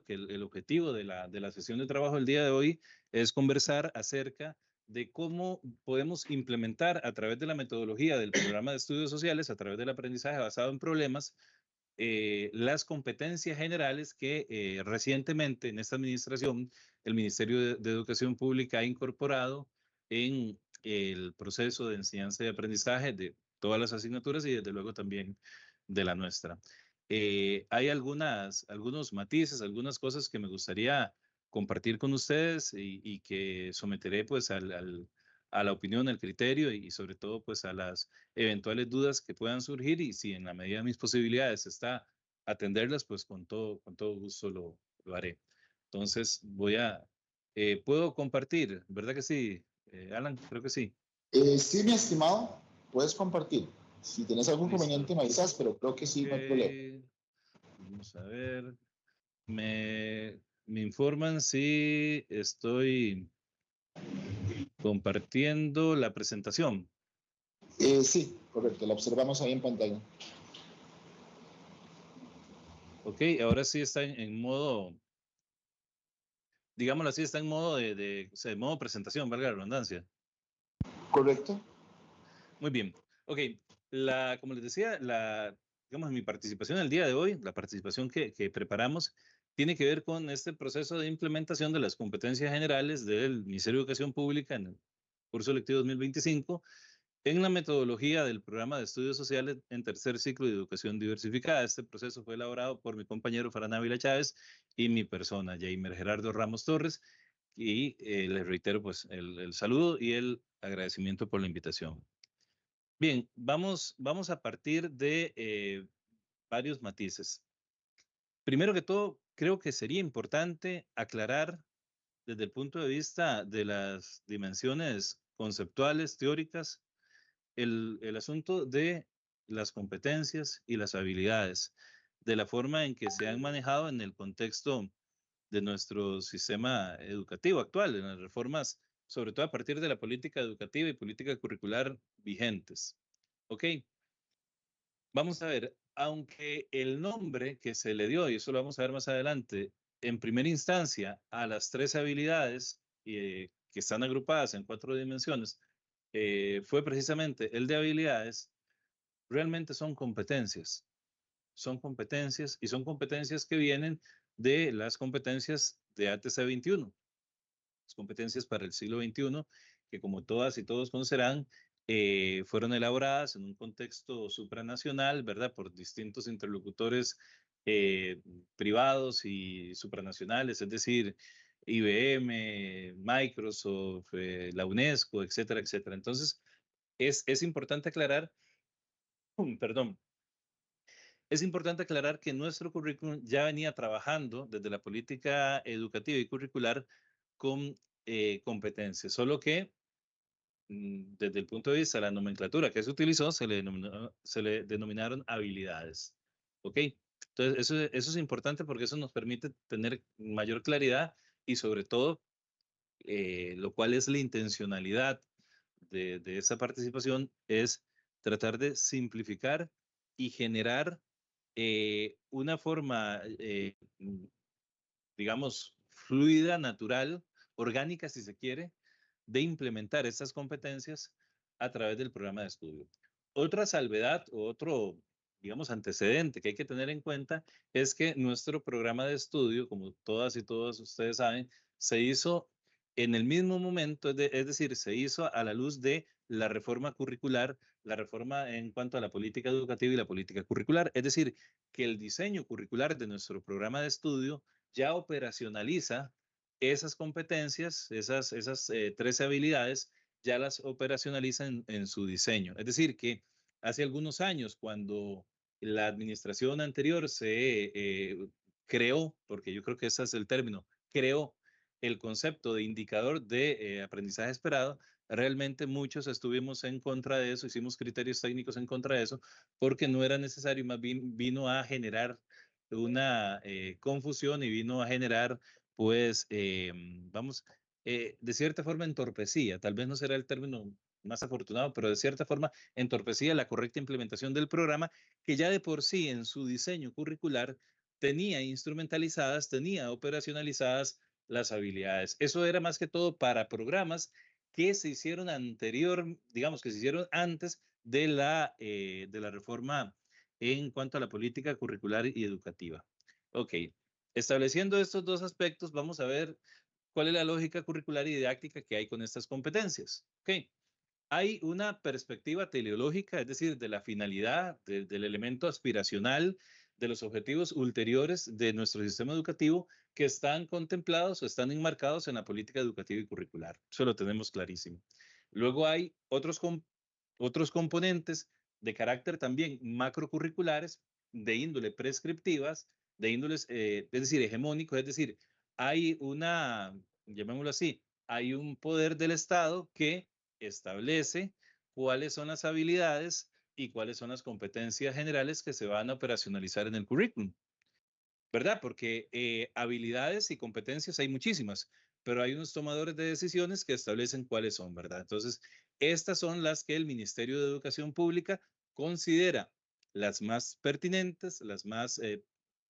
que el objetivo de la sesión de trabajo del día de hoy es conversar acerca de cómo podemos implementar a través de la metodología del programa de estudios sociales, a través del aprendizaje basado en problemas, las competencias generales que recientemente en esta administración el Ministerio de Educación Pública ha incorporado en el proceso de enseñanza y aprendizaje de todas las asignaturas y desde luego también de la nuestra. Hay algunos matices, algunas cosas que me gustaría compartir con ustedes y que someteré pues a la opinión, al criterio y sobre todo pues a las eventuales dudas que puedan surgir, y si en la medida de mis posibilidades está atenderlas, pues con todo gusto lo haré. Entonces puedo compartir, ¿verdad que sí? Alan, creo que sí. Sí, mi estimado, puedes compartir. Si tienes algún Listo. inconveniente me avisas, pero creo que sí, no hay problema. Vamos a ver. Me informan si estoy compartiendo la presentación. Sí, correcto, la observamos ahí en pantalla. Ok, ahora sí está en modo, digámoslo así, está en modo o sea, en modo presentación, valga la redundancia. ¿Correcto? Muy bien. Ok, como les decía, digamos, mi participación el día de hoy, la participación que preparamos, tiene que ver con este proceso de implementación de las competencias generales del Ministerio de Educación Pública en el curso lectivo 2025 en la metodología del programa de estudios sociales en tercer ciclo de educación diversificada. Este proceso fue elaborado por mi compañero Farán Ávila Chávez y mi persona, Jaimer Gerardo Ramos Torres, y les reitero pues el saludo y el agradecimiento por la invitación. Bien, vamos a partir de varios matices. Primero que todo, creo que sería importante aclarar desde el punto de vista de las dimensiones conceptuales, teóricas, el asunto de las competencias y las habilidades, de la forma en que se han manejado en el contexto de nuestro sistema educativo actual, en las reformas, sobre todo a partir de la política educativa y política curricular vigentes. Ok, vamos a ver, aunque el nombre que se le dio, y eso lo vamos a ver más adelante, en primera instancia a las tres habilidades que están agrupadas en 4 dimensiones, fue precisamente el de habilidades, realmente son competencias y son competencias que vienen de las competencias de ATC 21, las competencias para el siglo XXI, que como todas y todos conocerán, fueron elaboradas en un contexto supranacional, ¿verdad? Por distintos interlocutores eh, privados y supranacionales, es decir, IBM, Microsoft, la UNESCO, etcétera, etcétera. Entonces, es importante aclarar, perdón, es importante aclarar que nuestro currículum ya venía trabajando desde la política educativa y curricular con competencias, solo que desde el punto de vista de la nomenclatura que se utilizó, se le denominaron habilidades. ¿Ok? Entonces, eso es importante porque eso nos permite tener mayor claridad y sobre todo, lo cual es la intencionalidad de esa participación, es tratar de simplificar y generar una forma, digamos, fluida, natural, orgánica, si se quiere, de implementar estas competencias a través del programa de estudio. Otra salvedad o otro, digamos, antecedente que hay que tener en cuenta es que nuestro programa de estudio, como todas y todos ustedes saben, se hizo en el mismo momento, es decir, se hizo a la luz de la reforma curricular, la reforma en cuanto a la política educativa y la política curricular, es decir, que el diseño curricular de nuestro programa de estudio ya operacionaliza esas competencias, esas 13 habilidades, ya las operacionaliza en su diseño. Es decir, que hace algunos años, cuando la administración anterior se creó, porque yo creo que ese es el término, creó el concepto de indicador de aprendizaje esperado, realmente muchos estuvimos en contra de eso, hicimos criterios técnicos en contra de eso, porque no era necesario, más bien vino a generar una confusión y vino a generar, pues, de cierta forma entorpecía, tal vez no será el término más afortunado, pero de cierta forma entorpecía la correcta implementación del programa, que ya de por sí en su diseño curricular tenía instrumentalizadas, tenía operacionalizadas las habilidades. Eso era más que todo para programas que se hicieron digamos que se hicieron antes de la reforma en cuanto a la política curricular y educativa. Ok, estableciendo estos dos aspectos, vamos a ver cuál es la lógica curricular y didáctica que hay con estas competencias. Ok, hay una perspectiva teleológica, es decir, de la finalidad, del elemento aspiracional, de los objetivos ulteriores de nuestro sistema educativo que están contemplados o están enmarcados en la política educativa y curricular. Eso lo tenemos clarísimo. Luego hay otros componentes de carácter también macrocurriculares, de índole prescriptivas, de índoles, es decir, hegemónicos, es decir, hay llamémoslo así, hay un poder del Estado que establece cuáles son las habilidades y cuáles son las competencias generales que se van a operacionalizar en el currículum, ¿verdad? Porque habilidades y competencias hay muchísimas, pero hay unos tomadores de decisiones que establecen cuáles son, ¿verdad? Entonces, estas son las que el Ministerio de Educación Pública considera las más pertinentes, las más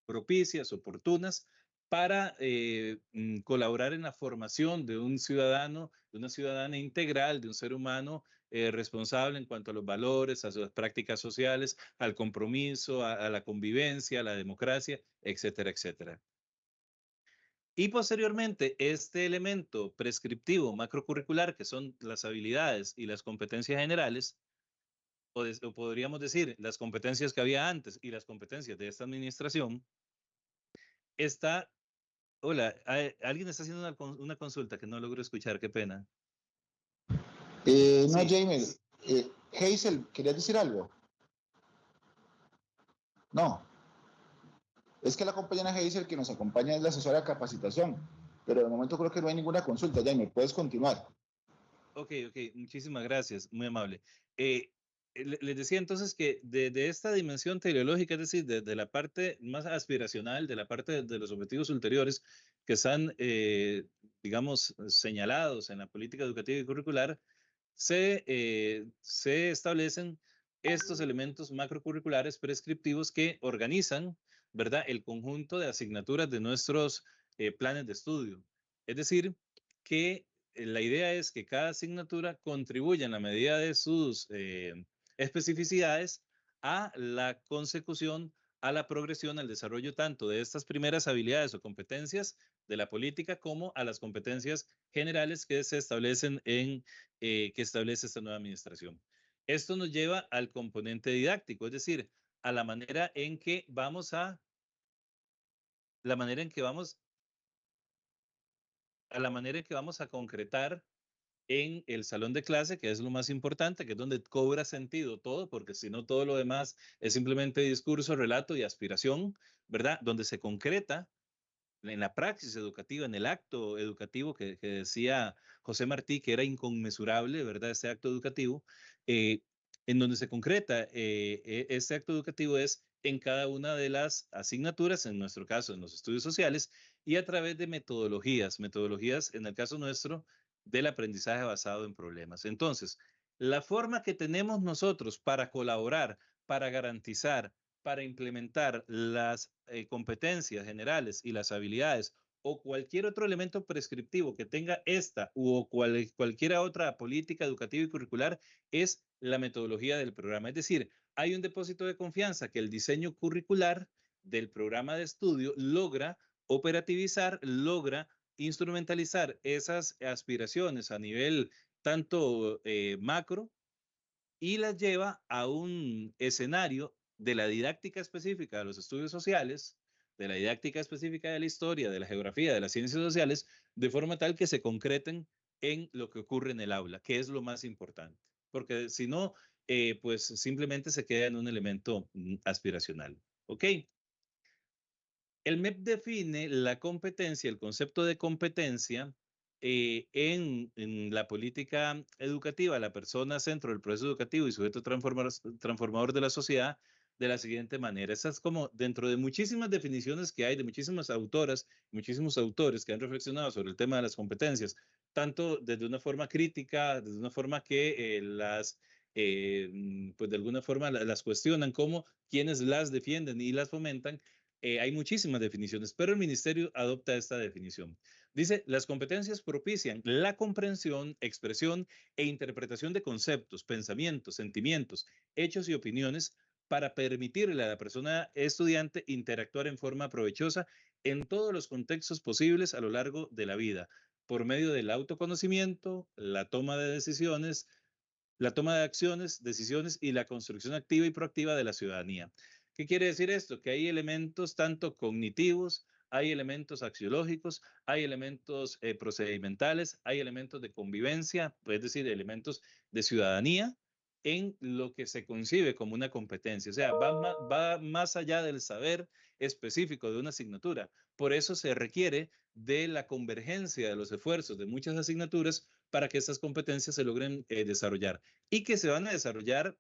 propicias, oportunas, para colaborar en la formación de un ciudadano, de una ciudadana integral, de un ser humano responsable en cuanto a los valores, a sus prácticas sociales, al compromiso, a la convivencia, a la democracia, etcétera, etcétera. Y posteriormente, este elemento prescriptivo macrocurricular, que son las habilidades y las competencias generales, o podríamos decir las competencias que había antes y las competencias de esta administración, está. Hola, alguien está haciendo una consulta que no logro escuchar, qué pena. No, Sí, Jamie. Hazel, ¿querías decir algo? No. Es que la compañera Hazel que nos acompaña es la asesora de capacitación, pero de momento creo que no hay ninguna consulta. Jamie, puedes continuar. ok, muchísimas gracias, muy amable. Les decía entonces que de esta dimensión teleológica, es decir, de la parte más aspiracional, de la parte de los objetivos ulteriores que están, digamos, señalados en la política educativa y curricular, se establecen estos elementos macrocurriculares prescriptivos que organizan, ¿verdad?, el conjunto de asignaturas de nuestros planes de estudio. Es decir, que la idea es que cada asignatura contribuya en la medida de sus especificidades a la consecución, a la progresión, al desarrollo tanto de estas primeras habilidades o competencias de la política como a las competencias generales que se establecen que establece esta nueva administración. Esto nos lleva al componente didáctico, es decir, a la manera en que la manera en que vamos, a la manera en que vamos a concretar en el salón de clase, que es lo más importante, que es donde cobra sentido todo, porque si no todo lo demás es simplemente discurso, relato y aspiración, ¿verdad? Donde se concreta en la praxis educativa, en el acto educativo que decía José Martí, que era inconmensurable, ¿verdad? Este acto educativo, en donde se concreta este acto educativo es en cada una de las asignaturas, en nuestro caso, en los estudios sociales, y a través de metodologías, en el caso nuestro, del aprendizaje basado en problemas. Entonces, la forma que tenemos nosotros para colaborar, para garantizar, para implementar las competencias generales y las habilidades o cualquier otro elemento prescriptivo que tenga esta u cualquier otra política educativa y curricular es la metodología del programa. Es decir, hay un depósito de confianza que el diseño curricular del programa de estudio logra operativizar, logra instrumentalizar esas aspiraciones a nivel tanto macro y las lleva a un escenario de la didáctica específica de los estudios sociales, de la didáctica específica de la historia, de la geografía, de las ciencias sociales, de forma tal que se concreten en lo que ocurre en el aula, que es lo más importante. Porque si no, pues simplemente se queda en un elemento aspiracional. ¿Ok? El MEP define la competencia, el concepto de competencia en la política educativa, la persona centro del proceso educativo y sujeto transformador de la sociedad de la siguiente manera. Esa es como dentro de muchísimas definiciones que hay, de muchísimas autoras, muchísimos autores que han reflexionado sobre el tema de las competencias, tanto desde una forma crítica, desde una forma que pues de alguna forma las cuestionan, como quienes las defienden y las fomentan, Hay muchísimas definiciones, pero el ministerio adopta esta definición. Dice, las competencias propician la comprensión, expresión e interpretación de conceptos, pensamientos, sentimientos, hechos y opiniones para permitirle a la persona estudiante interactuar en forma provechosa en todos los contextos posibles a lo largo de la vida, por medio del autoconocimiento, la toma de decisiones, la toma de acciones, decisiones y la construcción activa y proactiva de la ciudadanía. ¿Qué quiere decir esto? Que hay elementos tanto cognitivos, hay elementos axiológicos, hay elementos procedimentales, hay elementos de convivencia, es decir, elementos de ciudadanía en lo que se concibe como una competencia. O sea, va más allá del saber específico de una asignatura. Por eso se requiere de la convergencia de los esfuerzos de muchas asignaturas para que estas competencias se logren desarrollar y que se van a desarrollar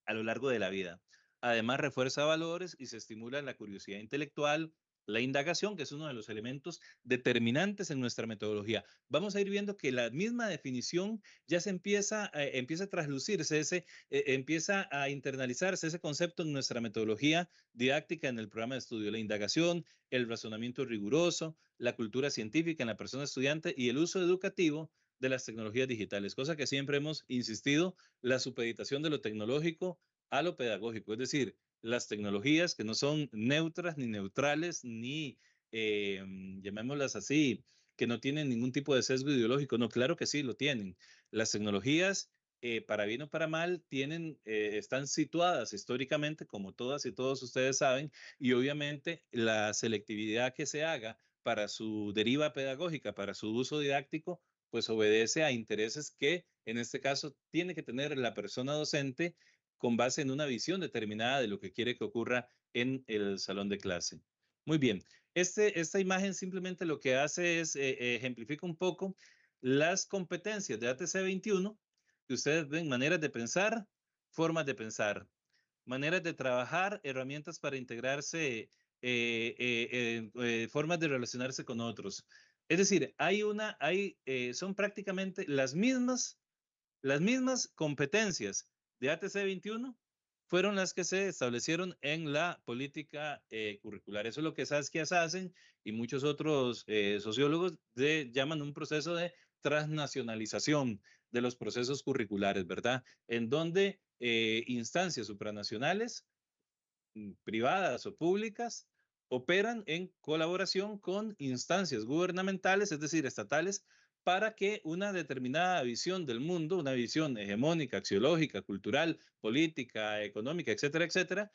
a lo largo de la vida. Además, refuerza valores y se estimula la curiosidad intelectual, la indagación, que es uno de los elementos determinantes en nuestra metodología. Vamos a ir viendo que la misma definición ya se empieza a traslucirse, empieza a internalizarse ese concepto en nuestra metodología didáctica en el programa de estudio. La indagación, el razonamiento riguroso, la cultura científica en la persona estudiante y el uso educativo de las tecnologías digitales, cosa que siempre hemos insistido, la supeditación de lo tecnológico a lo pedagógico, es decir, las tecnologías que no son neutras ni neutrales, ni llamémoslas así, que no tienen ningún tipo de sesgo ideológico. No, claro que sí, lo tienen. Las tecnologías, para bien o para mal, están situadas históricamente, como todas y todos ustedes saben, y obviamente la selectividad que se haga para su deriva pedagógica, para su uso didáctico, pues obedece a intereses que en este caso tiene que tener la persona docente con base en una visión determinada de lo que quiere que ocurra en el salón de clase. Muy bien, esta imagen simplemente lo que hace es ejemplifica un poco las competencias de ATC 21, que ustedes ven maneras de pensar, formas de pensar, maneras de trabajar, herramientas para integrarse, formas de relacionarse con otros. Es decir, son prácticamente las mismas competencias de ATC 21 fueron las que se establecieron en la política curricular. Eso es lo que Saskia hacen y muchos otros sociólogos llaman un proceso de transnacionalización de los procesos curriculares, ¿verdad? En donde instancias supranacionales, privadas o públicas, operan en colaboración con instancias gubernamentales, es decir, estatales, para que una determinada visión del mundo, una visión hegemónica, axiológica, cultural, política, económica, etcétera, etcétera,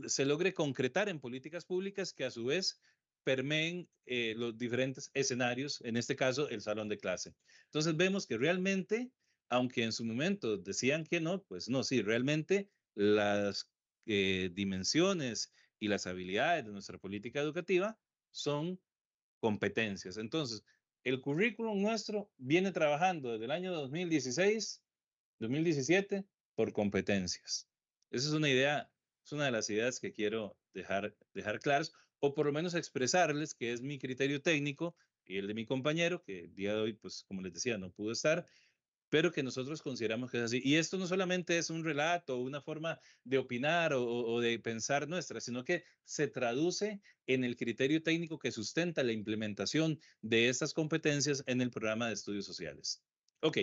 se logre concretar en políticas públicas que a su vez permeen los diferentes escenarios, en este caso el salón de clase. Entonces vemos que realmente, aunque en su momento decían que no, pues no, sí, realmente las dimensiones y las habilidades de nuestra política educativa son competencias. Entonces, el currículum nuestro viene trabajando desde el año 2016, 2017 por competencias. Esa es una idea, es una de las ideas que quiero dejar claras, o por lo menos expresarles que es mi criterio técnico y el de mi compañero, que el día de hoy, pues como les decía, no pudo estar, pero que nosotros consideramos que es así. Y esto no solamente es un relato, una forma de opinar o de pensar nuestra, sino que se traduce en el criterio técnico que sustenta la implementación de estas competencias en el programa de estudios sociales. Ok,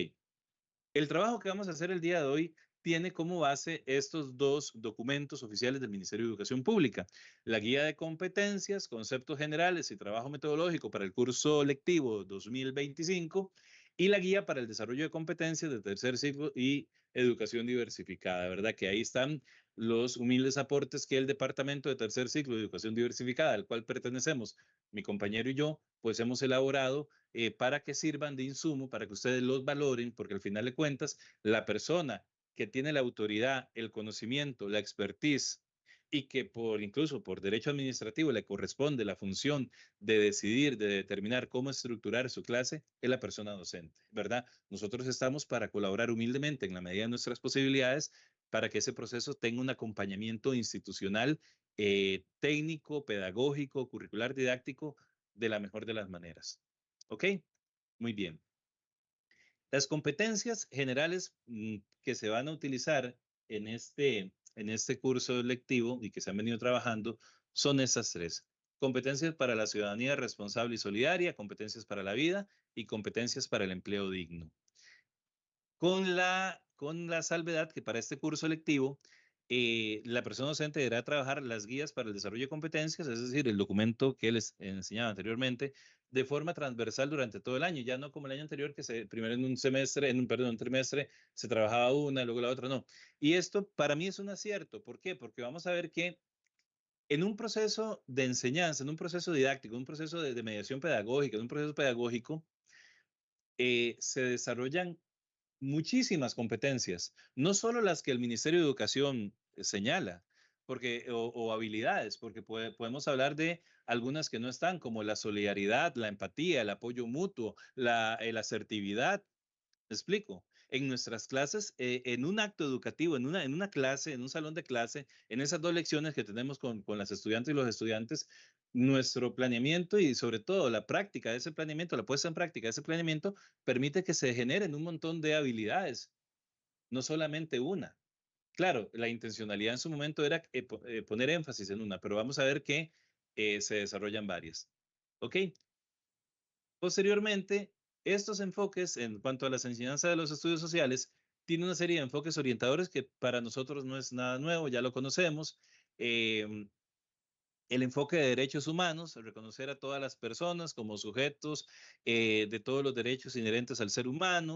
el trabajo que vamos a hacer el día de hoy tiene como base estos dos documentos oficiales del Ministerio de Educación Pública: la Guía de Competencias, Conceptos Generales y Trabajo Metodológico para el curso lectivo 2025 y la Guía para el Desarrollo de Competencias de Tercer Ciclo y Educación Diversificada, ¿verdad? Que ahí están los humildes aportes que el Departamento de Tercer Ciclo de Educación Diversificada, al cual pertenecemos mi compañero y yo, pues hemos elaborado para que sirvan de insumo, para que ustedes los valoren, porque al final de cuentas, la persona que tiene la autoridad, el conocimiento, la expertise y que incluso por derecho administrativo le corresponde la función de decidir, de determinar cómo estructurar su clase, es la persona docente, ¿verdad? Nosotros estamos para colaborar humildemente en la medida de nuestras posibilidades para que ese proceso tenga un acompañamiento institucional, técnico, pedagógico, curricular, didáctico, de la mejor de las maneras. ¿Ok? Muy bien. Las competencias generales que se van a utilizar en este curso lectivo y que se han venido trabajando son estas tres. Competencias para la ciudadanía responsable y solidaria, competencias para la vida y competencias para el empleo digno. Con la salvedad que para este curso lectivo, la persona docente deberá trabajar las guías para el desarrollo de competencias, es decir, el documento que les enseñaba anteriormente, de forma transversal durante todo el año, ya no como el año anterior, que primero en un semestre, perdón, un trimestre, se trabajaba una, luego la otra, no. Y esto para mí es un acierto. ¿Por qué? Porque vamos a ver que en un proceso de enseñanza, en un proceso didáctico, en un proceso de mediación pedagógica, en un proceso pedagógico, se desarrollan muchísimas competencias, no solo las que el Ministerio de Educación señala, o habilidades, porque podemos hablar de algunas que no están, como la solidaridad, la empatía, el apoyo mutuo, la asertividad. ¿Me explico? En nuestras clases, en un acto educativo, en una clase, en un salón de clase, en esas dos lecciones que tenemos con las estudiantes y los estudiantes, nuestro planeamiento y sobre todo la práctica de ese planeamiento, la puesta en práctica de ese planeamiento, permite que se generen un montón de habilidades, no solamente una. Claro, la intencionalidad en su momento era poner énfasis en una, pero vamos a ver que se desarrollan varias. ¿Ok? Posteriormente, estos enfoques en cuanto a las enseñanzas de los estudios sociales tienen una serie de enfoques orientadores que para nosotros no es nada nuevo, ya lo conocemos. Em, el enfoque de derechos humanos, reconocer a todas las personas como sujetos de todos los derechos inherentes al ser humano.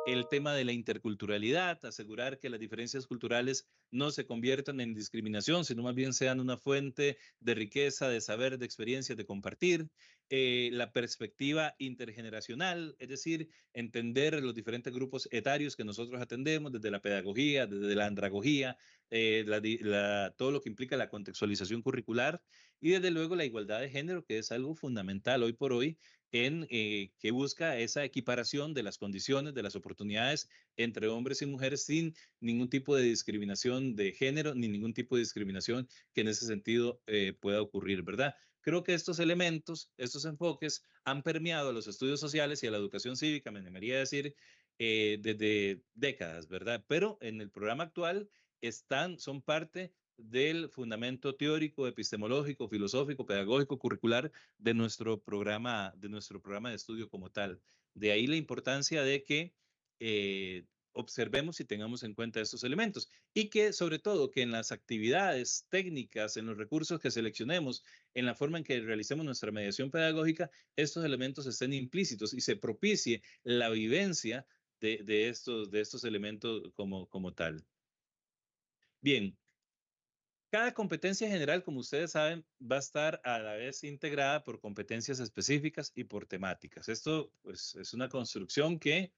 El tema de la interculturalidad, asegurar que las diferencias culturales no se conviertan en discriminación, sino más bien sean una fuente de riqueza, de saber, de experiencias, de compartir. La perspectiva intergeneracional, es decir, entender los diferentes grupos etarios que nosotros atendemos, desde la pedagogía, desde la andragogía, todo lo que implica la contextualización curricular y desde luego la igualdad de género, que es algo fundamental hoy por hoy en que busca esa equiparación de las condiciones, de las oportunidades entre hombres y mujeres sin ningún tipo de discriminación de género ni ningún tipo de discriminación que en ese sentido pueda ocurrir, ¿verdad? Creo que estos elementos, estos enfoques han permeado a los estudios sociales y a la educación cívica, me animaría a decir, desde décadas, ¿verdad? Pero en el programa actual son parte del fundamento teórico, epistemológico, filosófico, pedagógico, curricular de nuestro programa de estudio como tal. De ahí la importancia de que observemos y tengamos en cuenta estos elementos y que sobre todo que en las actividades técnicas, en los recursos que seleccionemos, en la forma en que realicemos nuestra mediación pedagógica, estos elementos estén implícitos y se propicie la vivencia de estos elementos como tal. Bien, cada competencia general, como ustedes saben, va a estar a la vez integrada por competencias específicas y por temáticas. Esto pues, es una construcción que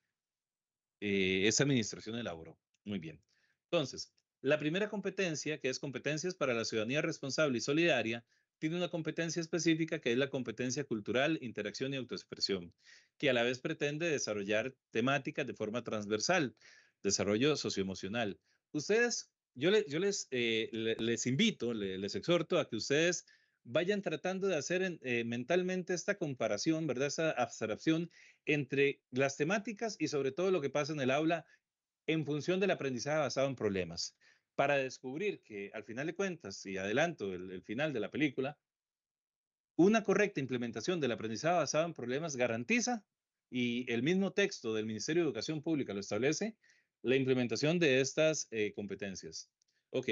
esa administración elaboró. Muy bien. Entonces, la primera competencia, que es competencias para la ciudadanía responsable y solidaria, tiene una competencia específica que es la competencia cultural, interacción y autoexpresión, que a la vez pretende desarrollar temáticas de forma transversal, desarrollo socioemocional. Ustedes, yo les invito, les exhorto a que ustedes vayan tratando de hacer mentalmente esta comparación, ¿verdad? Esa abstracción entre las temáticas y sobre todo lo que pasa en el aula en función del aprendizaje basado en problemas, para descubrir que al final de cuentas, y adelanto el final de la película, una correcta implementación del aprendizaje basado en problemas garantiza, y el mismo texto del Ministerio de Educación Pública lo establece, la implementación de estas competencias. Ok,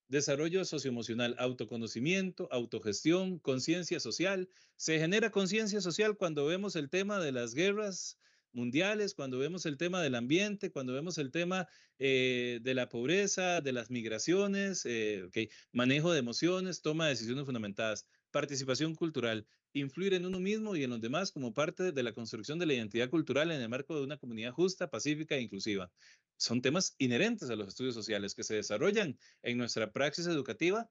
desarrollo socioemocional, autoconocimiento, autogestión, conciencia social. Se genera conciencia social cuando vemos el tema de las guerras mundiales, cuando vemos el tema del ambiente, cuando vemos el tema de la pobreza, de las migraciones, okay, manejo de emociones, toma de decisiones fundamentadas. Participación cultural, influir en uno mismo y en los demás como parte de la construcción de la identidad cultural en el marco de una comunidad justa, pacífica e inclusiva. Son temas inherentes a los estudios sociales que se desarrollan en nuestra praxis educativa,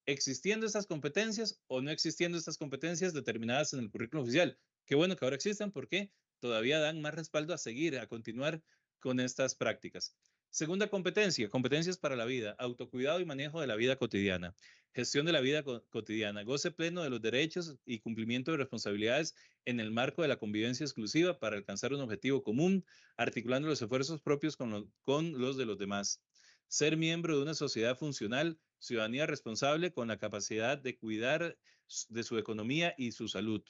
existiendo estas competencias o no existiendo estas competencias determinadas en el currículo oficial. Qué bueno que ahora existan porque todavía dan más respaldo a seguir, a continuar con estas prácticas. Segunda competencia, competencias para la vida, autocuidado y manejo de la vida cotidiana, gestión de la vida cotidiana, goce pleno de los derechos y cumplimiento de responsabilidades en el marco de la convivencia exclusiva para alcanzar un objetivo común, articulando los esfuerzos propios con los de los demás. Ser miembro de una sociedad funcional ciudadanía responsable con la capacidad de cuidar de su economía y su salud.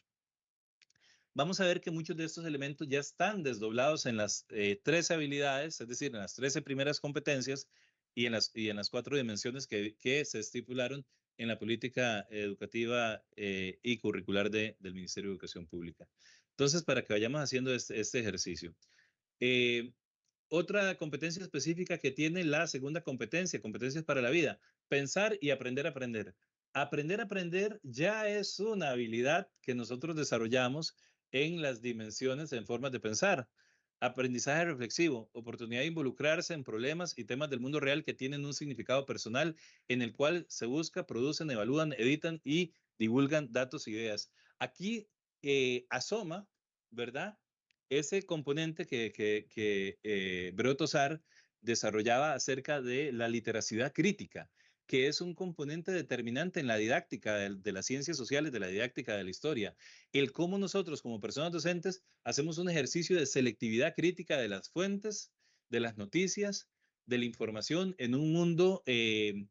Vamos a ver que muchos de estos elementos ya están desdoblados en las 13 habilidades, es decir, en las 13 primeras competencias y en las 4 dimensiones que se estipularon en la política educativa y curricular del Ministerio de Educación Pública. Entonces, para que vayamos haciendo este ejercicio. Otra competencia específica que tiene la segunda competencia, competencias para la vida, pensar y aprender a aprender. Aprender a aprender ya es una habilidad que nosotros desarrollamos en las dimensiones, en formas de pensar. Aprendizaje reflexivo, oportunidad de involucrarse en problemas y temas del mundo real que tienen un significado personal en el cual se busca, producen, evalúan, editan y divulgan datos e ideas. Aquí asoma, ¿verdad? Ese componente que Breó Tosar desarrollaba acerca de la literacidad crítica, que es un componente determinante en la didáctica de las ciencias sociales, de la didáctica de la historia. El cómo nosotros como personas docentes hacemos un ejercicio de selectividad crítica de las fuentes, de las noticias, de la información en un mundo en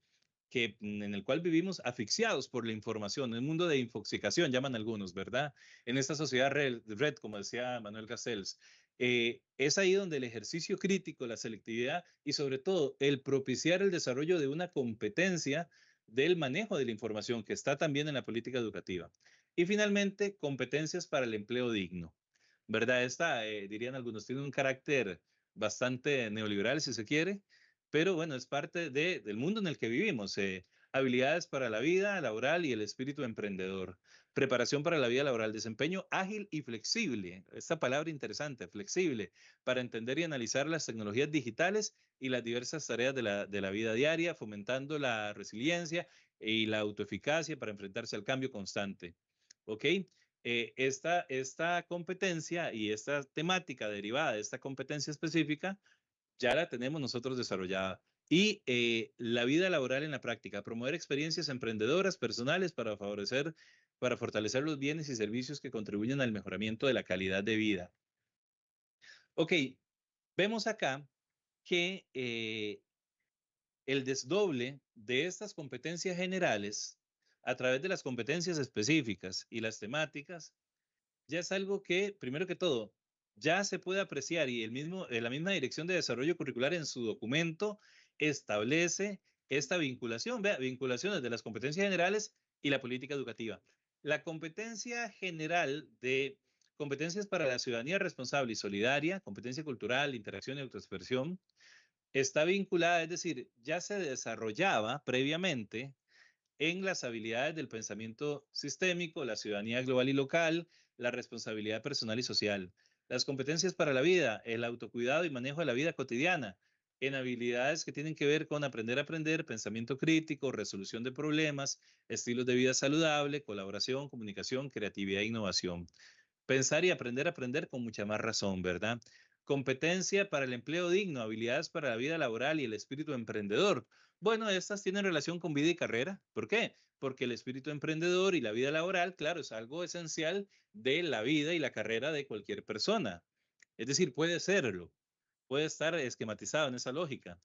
el cual vivimos asfixiados por la información, un mundo de infoxicación, llaman algunos, ¿verdad? En esta sociedad red, como decía Manuel Castells. Es ahí donde el ejercicio crítico, la selectividad y sobre todo el propiciar el desarrollo de una competencia del manejo de la información que está también en la política educativa. Y finalmente, competencias para el empleo digno, ¿verdad? Esta, dirían algunos, tiene un carácter bastante neoliberal, si se quiere, pero bueno, es parte del mundo en el que vivimos. Habilidades para la vida laboral y el espíritu emprendedor. Preparación para la vida laboral, desempeño ágil y flexible. Esta palabra interesante, flexible, para entender y analizar las tecnologías digitales y las diversas tareas de la vida diaria, fomentando la resiliencia y la autoeficacia para enfrentarse al cambio constante. ¿Ok? Esta competencia y esta temática derivada de esta competencia específica ya la tenemos nosotros desarrollada. Y la vida laboral en la práctica, promover experiencias emprendedoras personales para fortalecer los bienes y servicios que contribuyen al mejoramiento de la calidad de vida. Ok, vemos acá que el desdoble de estas competencias generales a través de las competencias específicas y las temáticas ya es algo que, primero que todo, ya se puede apreciar y la misma Dirección de Desarrollo Curricular en su documento establece esta vinculación, vea, vinculaciones de las competencias generales y la política educativa. La competencia general de competencias para la ciudadanía responsable y solidaria, competencia cultural, interacción y autoexpresión, está vinculada, es decir, ya se desarrollaba previamente en las habilidades del pensamiento sistémico, la ciudadanía global y local, la responsabilidad personal y social, las competencias para la vida, el autocuidado y manejo de la vida cotidiana, en habilidades que tienen que ver con aprender a aprender, pensamiento crítico, resolución de problemas, estilos de vida saludable, colaboración, comunicación, creatividad e innovación. Pensar y aprender a aprender con mucha más razón, ¿verdad? Competencia para el empleo digno, habilidades para la vida laboral y el espíritu emprendedor. Bueno, estas tienen relación con vida y carrera. ¿Por qué? Porque el espíritu emprendedor y la vida laboral, claro, es algo esencial de la vida y la carrera de cualquier persona. Es decir, puede serlo, puede estar esquematizado en esa lógica.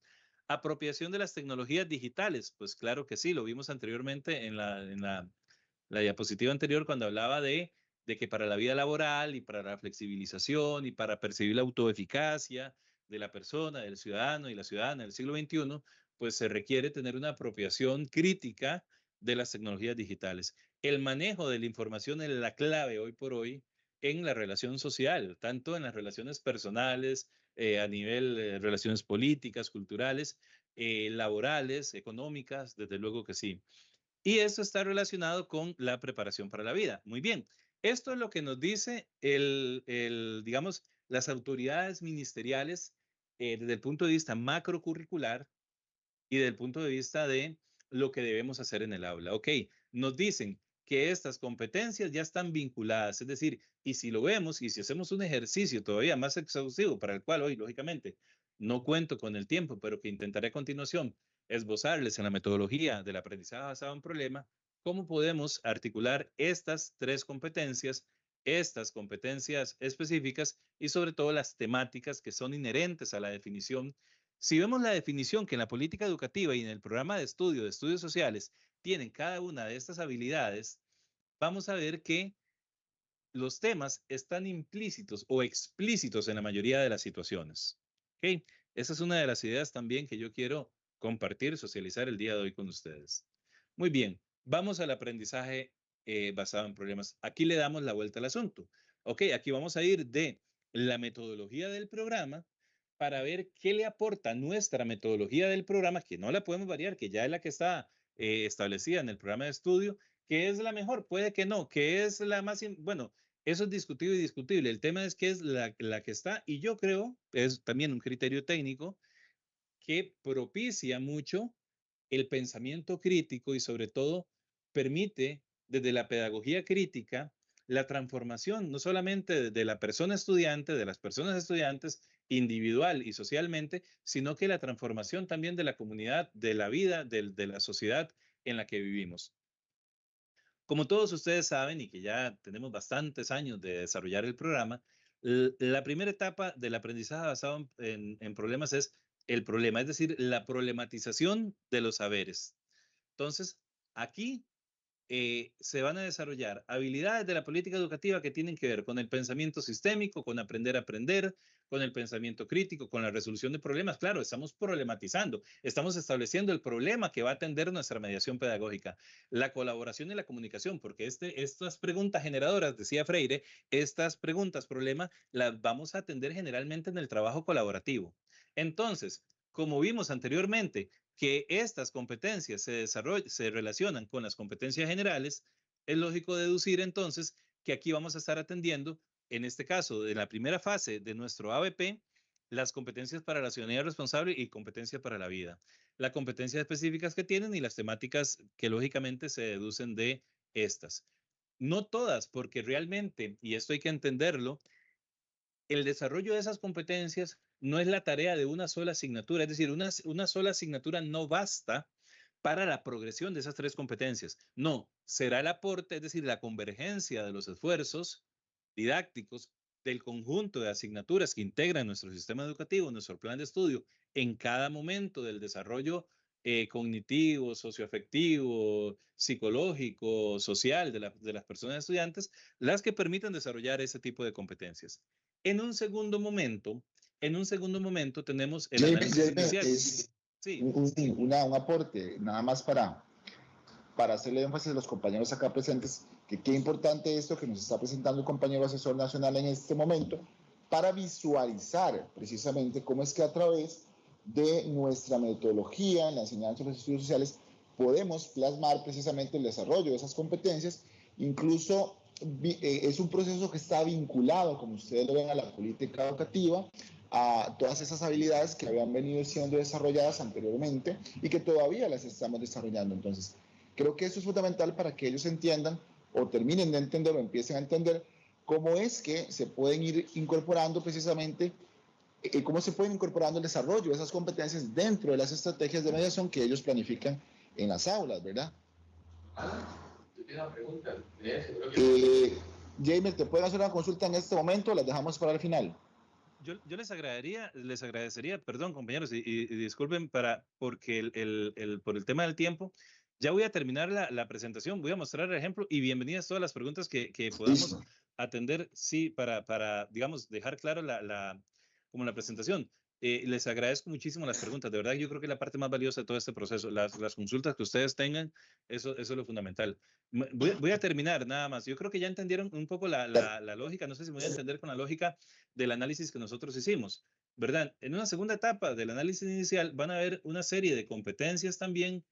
Apropiación de las tecnologías digitales, pues claro que sí, lo vimos anteriormente en la diapositiva anterior cuando hablaba de que para la vida laboral y para la flexibilización y para percibir la autoeficacia de la persona, del ciudadano y la ciudadana del siglo XXI, pues se requiere tener una apropiación crítica de las tecnologías digitales. El manejo de la información es la clave hoy por hoy en la relación social, tanto en las relaciones personales, a nivel de relaciones políticas, culturales, laborales, económicas, desde luego que sí. Y eso está relacionado con la preparación para la vida. Muy bien, esto es lo que nos dice digamos, las autoridades ministeriales desde el punto de vista macrocurricular y desde el punto de vista de lo que debemos hacer en el aula. Ok, nos dicen que estas competencias ya están vinculadas, es decir, y si lo vemos y si hacemos un ejercicio todavía más exhaustivo, para el cual hoy, lógicamente, no cuento con el tiempo, pero que intentaré a continuación esbozarles en la metodología del aprendizaje basado en problema, cómo podemos articular estas tres competencias, estas competencias específicas y sobre todo las temáticas que son inherentes a la definición Si vemos la definición que en la política educativa y en el programa de estudios sociales, tienen cada una de estas habilidades, vamos a ver que los temas están implícitos o explícitos en la mayoría de las situaciones. ¿Ok? Esa es una de las ideas también que yo quiero compartir, socializar el día de hoy con ustedes. Muy bien, vamos al aprendizaje basado en problemas. Aquí le damos la vuelta al asunto. Ok, aquí vamos a ir de la metodología del programa para ver qué le aporta nuestra metodología del programa, que no la podemos variar, que ya es la que está establecida en el programa de estudio, que es la mejor, puede que no, que es la más, bueno, eso es discutido y discutible. El tema es que es la que está, y yo creo, es también un criterio técnico, que propicia mucho el pensamiento crítico y sobre todo permite desde la pedagogía crítica la transformación no solamente de la persona estudiante, de las personas estudiantes individual y socialmente, sino que la transformación también de la comunidad, de la vida, de la sociedad en la que vivimos. Como todos ustedes saben y que ya tenemos bastantes años de desarrollar el programa, la primera etapa del aprendizaje basado en problemas es el problema, es decir, la problematización de los saberes. Entonces, aquí se van a desarrollar habilidades de la política educativa que tienen que ver con el pensamiento sistémico, con aprender a aprender, con el pensamiento crítico, con la resolución de problemas. Claro, estamos problematizando, estamos estableciendo el problema que va a atender nuestra mediación pedagógica, la colaboración y la comunicación, porque estas preguntas generadoras, decía Freire, estas preguntas problema las vamos a atender generalmente en el trabajo colaborativo. Entonces, como vimos anteriormente, que estas competencias se relacionan con las competencias generales, es lógico deducir entonces que aquí vamos a estar atendiendo, en este caso, de la primera fase de nuestro ABP, las competencias para la ciudadanía responsable y competencias para la vida. Las competencias específicas que tienen y las temáticas que lógicamente se deducen de estas. No todas, porque realmente, y esto hay que entenderlo, el desarrollo de esas competencias no es la tarea de una sola asignatura, es decir, una sola asignatura no basta para la progresión de esas tres competencias. No, será el aporte, es decir, la convergencia de los esfuerzos didácticos del conjunto de asignaturas que integran nuestro sistema educativo, nuestro plan de estudio, en cada momento del desarrollo cognitivo, socioafectivo, psicológico, social de las personas estudiantes, las que permitan desarrollar ese tipo de competencias. En un segundo momento, tenemos el análisis Jaime, inicial. es Sí, un aporte, nada más para hacerle énfasis a los compañeros acá presentes, que qué importante esto que nos está presentando el compañero asesor nacional en este momento, para visualizar precisamente cómo es que a través de nuestra metodología en la enseñanza de los estudios sociales podemos plasmar precisamente el desarrollo de esas competencias, incluso es un proceso que está vinculado, como ustedes lo ven, a la política educativa, a todas esas habilidades que habían venido siendo desarrolladas anteriormente y que todavía las estamos desarrollando. Entonces, creo que eso es fundamental para que ellos entiendan o terminen de entender o empiecen a entender cómo es que se pueden ir incorporando precisamente, cómo se pueden incorporando el desarrollo de esas competencias dentro de las estrategias de mediación que ellos planifican en las aulas, ¿verdad? Jamer, ¿te pueden hacer una consulta en este momento? Las dejamos para el final. yo les agradecería, perdón, compañeros, y disculpen porque por el tema del tiempo, ya voy a terminar la presentación, voy a mostrar el ejemplo y bienvenidas todas las preguntas que podamos Listo. atender, sí, digamos, dejar claro como la presentación. Les agradezco muchísimo las preguntas, de verdad, yo creo que la parte más valiosa de todo este proceso, las consultas que ustedes tengan, eso es lo fundamental. Voy a terminar nada más. Yo creo que ya entendieron un poco la lógica, no sé si me voy a entender con la lógica del análisis que nosotros hicimos, ¿verdad? En una segunda etapa del análisis inicial van a haber una serie de competencias también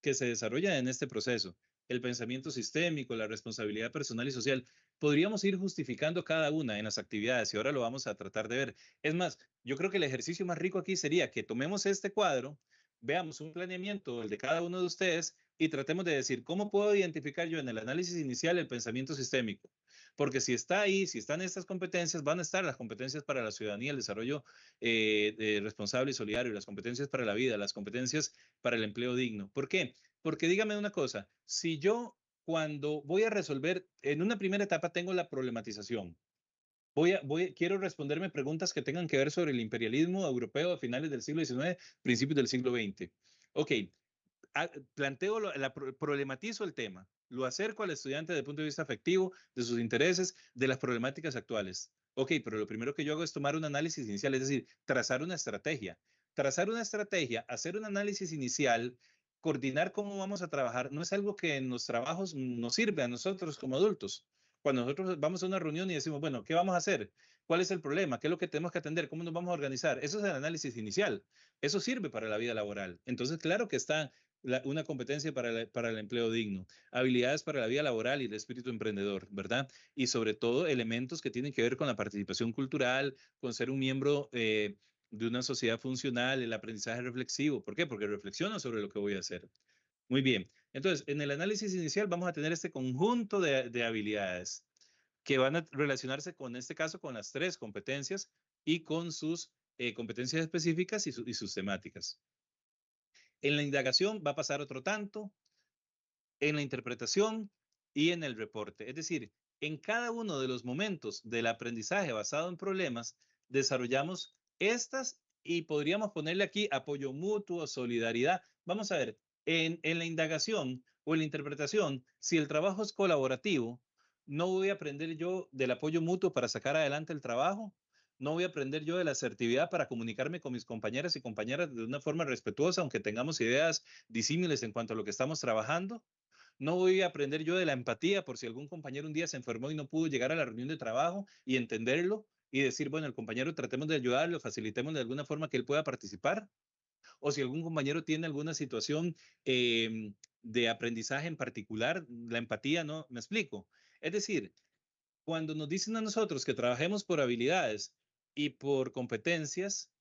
que se desarrollan en este proceso. El pensamiento sistémico, la responsabilidad personal y social. Podríamos ir justificando cada una en las actividades y ahora lo vamos a tratar de ver. Es más, yo creo que el ejercicio más rico aquí sería que tomemos este cuadro, veamos un planeamiento, el de cada uno de ustedes, y tratemos de decir, ¿cómo puedo identificar yo en el análisis inicial el pensamiento sistémico? Porque si está ahí, si están estas competencias, van a estar las competencias para la ciudadanía, el desarrollo responsable y solidario, las competencias para la vida, las competencias para el empleo digno. ¿Por qué? Porque dígame una cosa, si yo cuando voy a resolver, en una primera etapa tengo la problematización, Quiero responderme preguntas que tengan que ver sobre el imperialismo europeo a finales del siglo XIX, principios del siglo XX. Ok, planteo, problematizo el tema, lo acerco al estudiante desde el punto de vista afectivo, de sus intereses, de las problemáticas actuales. Ok, pero lo primero que yo hago es tomar un análisis inicial, es decir, trazar una estrategia. Trazar una estrategia, hacer un análisis inicial, coordinar cómo vamos a trabajar, no es algo que en los trabajos nos sirve a nosotros como adultos. Cuando nosotros vamos a una reunión y decimos, bueno, ¿qué vamos a hacer? ¿Cuál es el problema? ¿Qué es lo que tenemos que atender? ¿Cómo nos vamos a organizar? Eso es el análisis inicial. Eso sirve para la vida laboral. Entonces, claro que está una competencia para el empleo digno, habilidades para la vida laboral y el espíritu emprendedor, ¿verdad? Y sobre todo elementos que tienen que ver con la participación cultural, con ser un miembro de una sociedad funcional, el aprendizaje reflexivo. ¿Por qué? Porque reflexiono sobre lo que voy a hacer. Muy bien. Entonces, en el análisis inicial vamos a tener este conjunto de habilidades que van a relacionarse con este caso con las tres competencias y con sus competencias específicas y sus temáticas. En la indagación va a pasar otro tanto, en la interpretación y en el reporte. Es decir, en cada uno de los momentos del aprendizaje basado en problemas, desarrollamos estas y podríamos ponerle aquí apoyo mutuo, solidaridad. Vamos a ver, en la indagación o en la interpretación, si el trabajo es colaborativo, no voy a aprender yo del apoyo mutuo para sacar adelante el trabajo, no voy a aprender yo de la asertividad para comunicarme con mis compañeras y compañeras de una forma respetuosa, aunque tengamos ideas disímiles en cuanto a lo que estamos trabajando. No voy a aprender yo de la empatía por si algún compañero un día se enfermó y no pudo llegar a la reunión de trabajo y entenderlo y decir, bueno, el compañero tratemos de ayudarlo, facilitemos de alguna forma que él pueda participar. O si algún compañero tiene alguna situación de aprendizaje en particular, la empatía, ¿no? ¿Me explico? Es decir, cuando nos dicen a nosotros que trabajemos por habilidades y por competencias,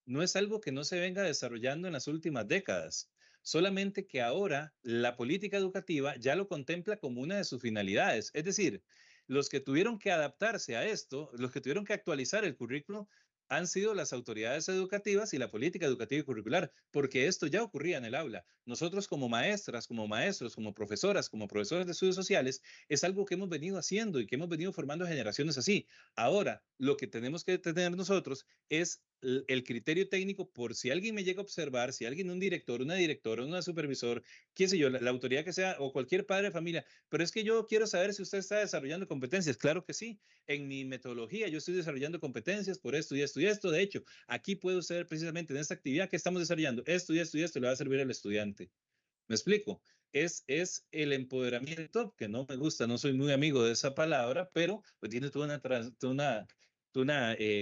no es algo que no se venga desarrollando en las últimas décadas, solamente que ahora la política educativa ya lo contempla como una de sus finalidades. Es decir, los que tuvieron que adaptarse a esto, los que tuvieron que actualizar el currículo, han sido las autoridades educativas y la política educativa y curricular, porque esto ya ocurría en el aula. Nosotros como maestras, como maestros, como profesoras, como profesores de estudios sociales, es algo que hemos venido haciendo y que hemos venido formando generaciones así. Ahora, lo que tenemos que tener nosotros es el criterio técnico por si alguien me llega a observar, si alguien, un director, una directora, una supervisor, qué sé yo, la autoridad que sea o cualquier padre de familia, pero es que yo quiero saber si usted está desarrollando competencias. Claro que sí. En mi metodología yo estoy desarrollando competencias por esto y esto y esto. De hecho, aquí puede usted precisamente en esta actividad que estamos desarrollando esto y esto y esto le va a servir al estudiante. ¿Me explico? Es el empoderamiento, que no me gusta, no soy muy amigo de esa palabra, pero pues tiene toda una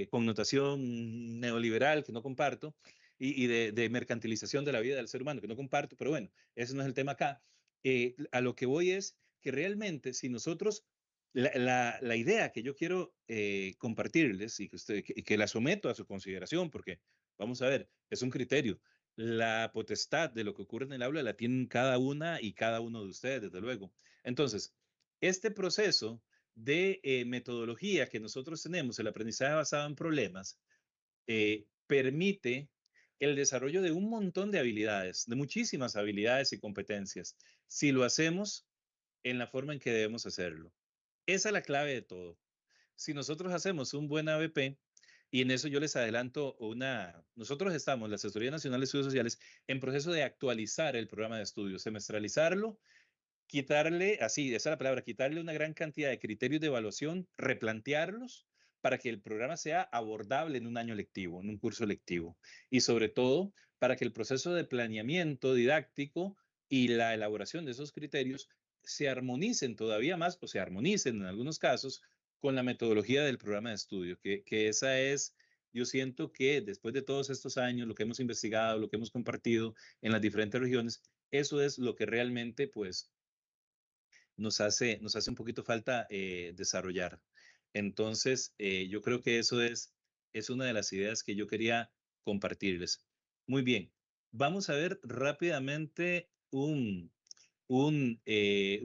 connotación neoliberal que no comparto y de mercantilización de la vida del ser humano que no comparto, pero bueno, ese no es el tema acá. A lo que voy es que realmente si nosotros, la idea que yo quiero compartirles y que la someto a su consideración, porque vamos a ver, es un criterio, la potestad de lo que ocurre en el aula la tienen cada una y cada uno de ustedes, desde luego. Entonces, este proceso de metodología que nosotros tenemos, el aprendizaje basado en problemas, permite el desarrollo de un montón de habilidades, de muchísimas habilidades y competencias, si lo hacemos en la forma en que debemos hacerlo. Esa es la clave de todo. Si nosotros hacemos un buen ABP, y en eso yo les adelanto nosotros estamos, la Asesoría Nacional de Estudios Sociales, en proceso de actualizar el programa de estudios, semestralizarlo, quitarle, así, esa es la palabra, quitarle una gran cantidad de criterios de evaluación, replantearlos para que el programa sea abordable en un año lectivo, en un curso lectivo. Y sobre todo, para que el proceso de planeamiento didáctico y la elaboración de esos criterios se armonicen todavía más o se armonicen en algunos casos con la metodología del programa de estudio, que esa es, yo siento que después de todos estos años, lo que hemos investigado, lo que hemos compartido en las diferentes regiones, eso es lo que realmente, pues, nos hace un poquito falta desarrollar. Entonces, yo creo que eso es una de las ideas que yo quería compartirles. Muy bien, vamos a ver rápidamente un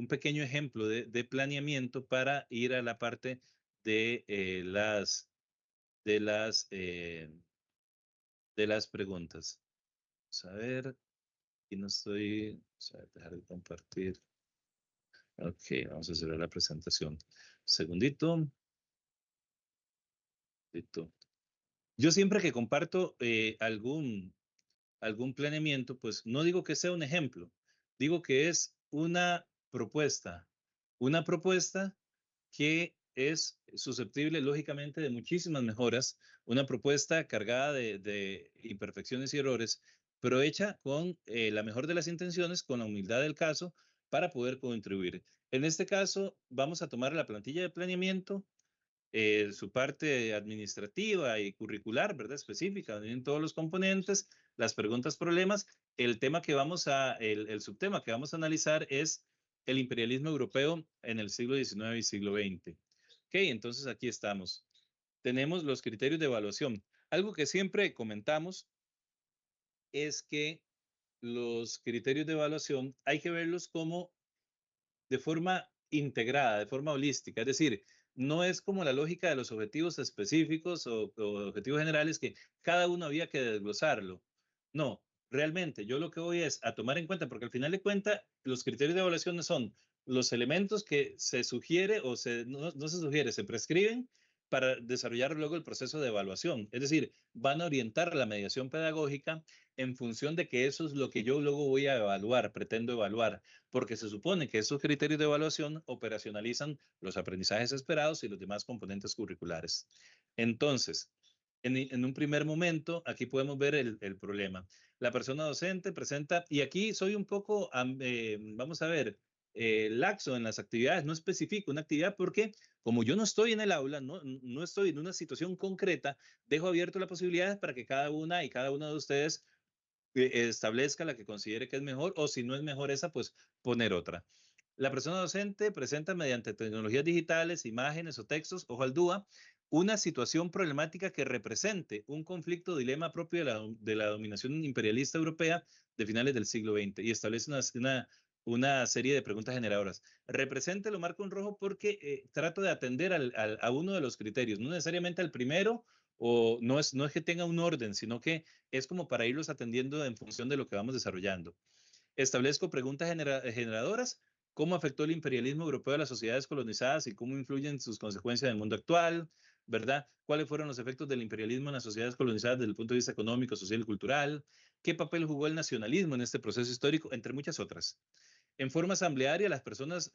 pequeño ejemplo de planeamiento para ir a la parte de, de, las, eh, de las preguntas. Vamos a ver, aquí no estoy, vamos a ver, dejar de compartir. Ok, vamos a cerrar la presentación. Segundito. Listo. Yo siempre que comparto algún planeamiento, pues no digo que sea un ejemplo, digo que es una propuesta que es susceptible, lógicamente, de muchísimas mejoras, una propuesta cargada de imperfecciones y errores, pero hecha con la mejor de las intenciones, con la humildad del caso, para poder contribuir. En este caso, vamos a tomar la plantilla de planeamiento, su parte administrativa y curricular, ¿verdad? Específica, en todos los componentes, las preguntas, problemas. El subtema que vamos a analizar es el imperialismo europeo en el siglo XIX y siglo XX. Ok, entonces aquí estamos. Tenemos los criterios de evaluación. Algo que siempre comentamos es que los criterios de evaluación hay que verlos como de forma integrada, de forma holística. Es decir, no es como la lógica de los objetivos específicos o objetivos generales que cada uno había que desglosarlo. No, realmente yo lo que voy es a tomar en cuenta, porque al final de cuentas los criterios de evaluación son los elementos que se sugiere o no se sugiere, se prescriben para desarrollar luego el proceso de evaluación. Es decir, van a orientar la mediación pedagógica en función de que eso es lo que yo luego voy a evaluar, pretendo evaluar, porque se supone que esos criterios de evaluación operacionalizan los aprendizajes esperados y los demás componentes curriculares. Entonces, en un primer momento, aquí podemos ver el problema. La persona docente presenta, y aquí soy un poco, vamos a ver, laxo en las actividades, no especifico una actividad porque como yo no estoy en el aula, no estoy en una situación concreta, dejo abierto la posibilidad para que cada una y cada uno de ustedes establezca la que considere que es mejor o si no es mejor esa, pues poner otra. La persona docente presenta mediante tecnologías digitales, imágenes o textos, ojo al DUA, una situación problemática que represente un conflicto o dilema propio de la dominación imperialista europea de finales del siglo XX y establece una serie de preguntas generadoras. Represente lo marco en rojo porque trato de atender a uno de los criterios, no necesariamente al primero o no es que tenga un orden, sino que es como para irlos atendiendo en función de lo que vamos desarrollando. Establezco preguntas generadoras. ¿Cómo afectó el imperialismo europeo a las sociedades colonizadas y cómo influyen sus consecuencias en el mundo actual? ¿Verdad? ¿Cuáles fueron los efectos del imperialismo en las sociedades colonizadas desde el punto de vista económico, social y cultural? ¿Qué papel jugó el nacionalismo en este proceso histórico? Entre muchas otras. En forma asamblearia, las personas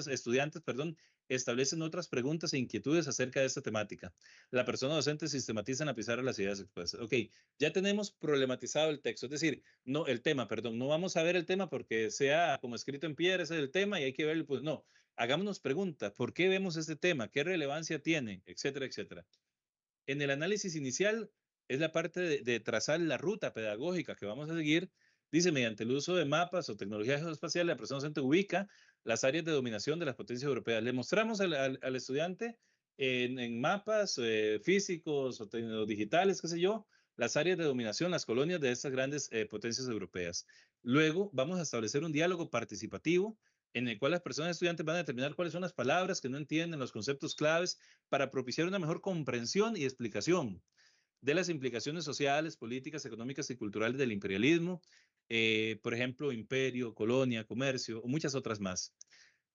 estudiantes, perdón, establecen otras preguntas e inquietudes acerca de esta temática. La persona docente sistematiza en la pizarra las ideas expuestas. Ok, ya tenemos problematizado el texto, es decir, no el tema, perdón, no vamos a ver el tema porque sea como escrito en piedra, ese es el tema y hay que verlo, pues no. Hagámonos preguntas, ¿por qué vemos este tema? ¿Qué relevancia tiene? Etcétera, etcétera. En el análisis inicial es la parte de trazar la ruta pedagógica que vamos a seguir. Dice, mediante el uso de mapas o tecnologías geoespaciales, la persona docente ubica las áreas de dominación de las potencias europeas. Le mostramos al estudiante en mapas físicos o digitales, qué sé yo, las áreas de dominación, las colonias de estas grandes potencias europeas. Luego vamos a establecer un diálogo participativo en el cual las personas estudiantes van a determinar cuáles son las palabras que no entienden, los conceptos claves, para propiciar una mejor comprensión y explicación de las implicaciones sociales, políticas, económicas y culturales del imperialismo, por ejemplo, imperio, colonia, comercio o muchas otras más.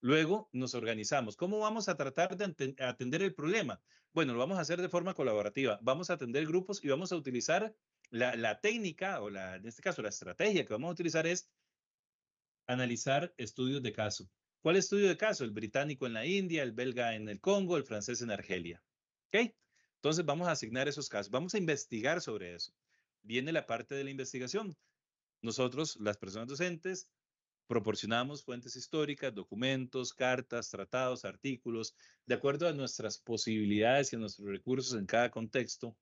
Luego nos organizamos. ¿Cómo vamos a tratar de atender el problema? Bueno, lo vamos a hacer de forma colaborativa. Vamos a atender grupos y vamos a utilizar la técnica o en este caso la estrategia que vamos a utilizar es analizar estudios de caso. ¿Cuál estudio de caso? El británico en la India, el belga en el Congo, el francés en Argelia. ¿Ok? Entonces vamos a asignar esos casos. Vamos a investigar sobre eso. Viene la parte de la investigación. Nosotros, las personas docentes, proporcionamos fuentes históricas, documentos, cartas, tratados, artículos, de acuerdo a nuestras posibilidades y a nuestros recursos en cada contexto,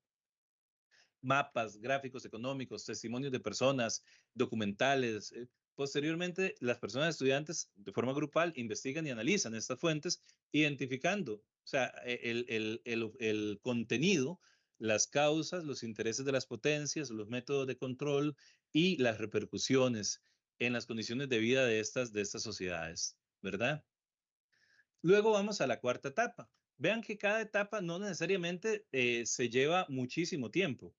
mapas, gráficos económicos, testimonios de personas, documentales. Posteriormente, las personas estudiantes de forma grupal investigan y analizan estas fuentes, identificando, o sea, el contenido, las causas, los intereses de las potencias, los métodos de control y las repercusiones en las condiciones de vida de estas sociedades, ¿verdad? Luego vamos a la cuarta etapa. Vean que cada etapa no necesariamente se lleva muchísimo tiempo,